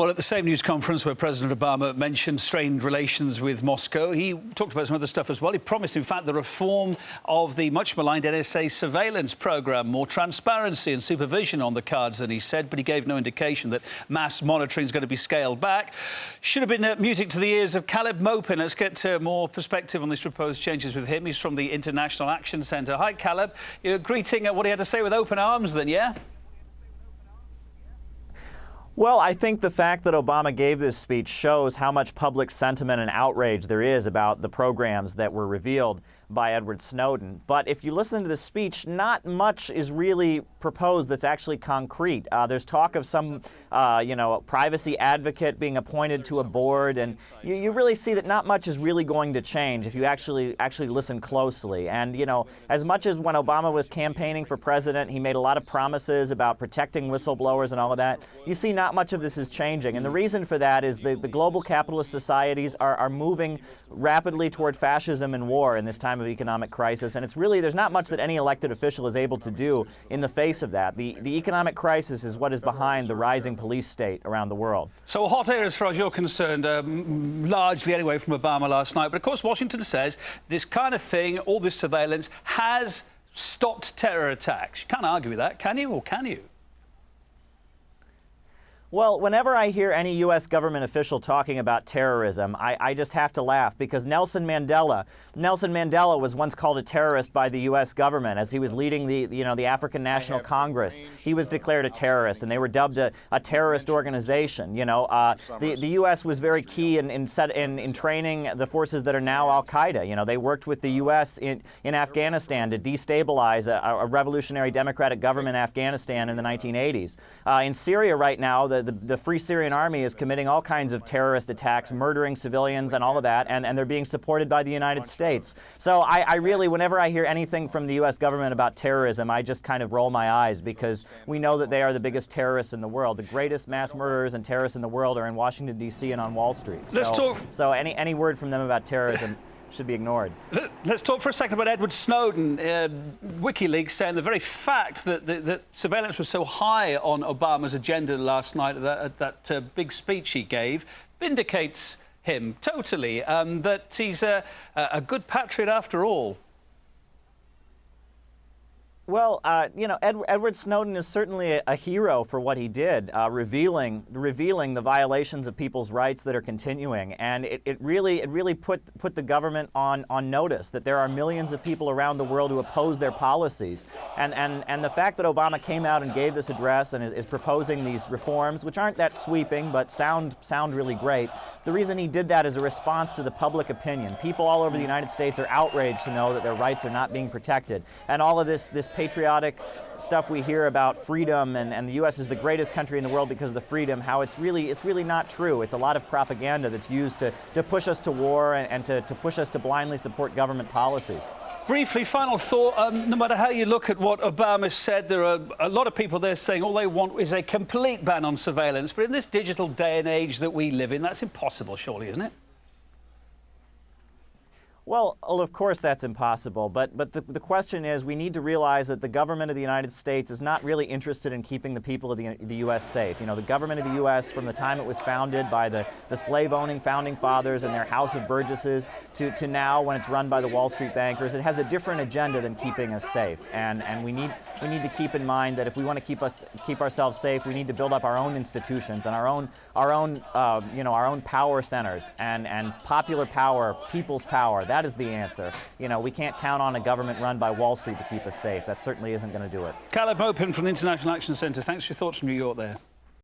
Well, at the same news conference where President Obama mentioned strained relations with Moscow, he talked about some other stuff as well. He promised, in fact, the reform of the much-maligned NSA surveillance program, more transparency and supervision on the cards than he said, but he gave no indication that mass monitoring is going to be scaled back. Should have been music to the ears of Maupin. Let's get more perspective on these proposed changes with him. He's from the International Action Centre. Hi, Caleb. You're greeting what he had to say with open arms then, yeah? Well, I think the fact that Obama gave this speech shows how much public sentiment and outrage there is about the programs that were revealed by Edward Snowden. But if you listen to the speech, not much is really proposed that's actually concrete. There's talk of some, privacy advocate being appointed to a board, and you really see that not much is really going to change if you actually listen closely. And, as much as when Obama was campaigning for president, he made a lot of promises about protecting whistleblowers and all of that, you see not much of this is changing. And the reason for that is the global capitalist societies are moving rapidly toward fascism and war in this time of economic crisis, and there's not much that any elected official is able to do in the face of that. The economic crisis is what is behind the rising police state around the world. So a hot air as far as you're concerned, largely anyway from Obama last night, but of course Washington says this kind of thing, all this surveillance, has stopped terror attacks. You can't argue with that, can you, or can you? Well, whenever I hear any U.S. government official talking about terrorism, I just have to laugh, because Nelson Mandela was once called a terrorist by the U.S. government as he was leading the African National Congress. He was declared a terrorist, and they were dubbed a terrorist organization. The U.S. was very key in training the forces that are now Al-Qaeda. They worked with the U.S. in Afghanistan to destabilize a revolutionary democratic government in Afghanistan in the 1980s. In Syria right now, the Free Syrian Army is committing all kinds of terrorist attacks, murdering civilians and all of that, and they're being supported by the United States. So I really, whenever I hear anything from the U.S. government about terrorism, I just kind of roll my eyes, because we know that they are the biggest terrorists in the world. The greatest mass murderers and terrorists in the world are in Washington, D.C. and on Wall Street. So any word from them about terrorism should be ignored. Let's talk for a second about Edward Snowden. WikiLeaks saying the very fact that surveillance was so high on Obama's agenda last night at that big speech he gave vindicates him totally, that he's a good patriot after all. Well, Edward Snowden is certainly a hero for what he did, revealing the violations of people's rights that are continuing, and it really put the government on notice that there are millions of people around the world who oppose their policies, and the fact that Obama came out and gave this address and is proposing these reforms, which aren't that sweeping but sound really great. The reason he did that is a response to the public opinion. People all over the United States are outraged to know that their rights are not being protected, and all of this patriotic stuff we hear about freedom and the U.S. is the greatest country in the world because of the freedom, how it's really not true. It's a lot of propaganda that's used to push us to war and to push us to blindly support government policies. Briefly, final thought, no matter how you look at what Obama said, there are a lot of people there saying all they want is a complete ban on surveillance. But in this digital day and age that we live in, that's impossible, surely, isn't it? Well, of course that's impossible, but the question is, we need to realize that the government of the United States is not really interested in keeping the people of the U.S. safe. The government of the U.S., from the time it was founded by the slave-owning founding fathers and their House of Burgesses to now when it's run by the Wall Street bankers, it has a different agenda than keeping us safe. And we need to keep in mind that if we want to keep ourselves safe, we need to build up our own institutions and our own power centers and popular power, people's power. That is the answer. We can't count on a government run by Wall Street to keep us safe. That certainly isn't going to do it. Maupin from the International Action Centre, thanks for your thoughts from New York there.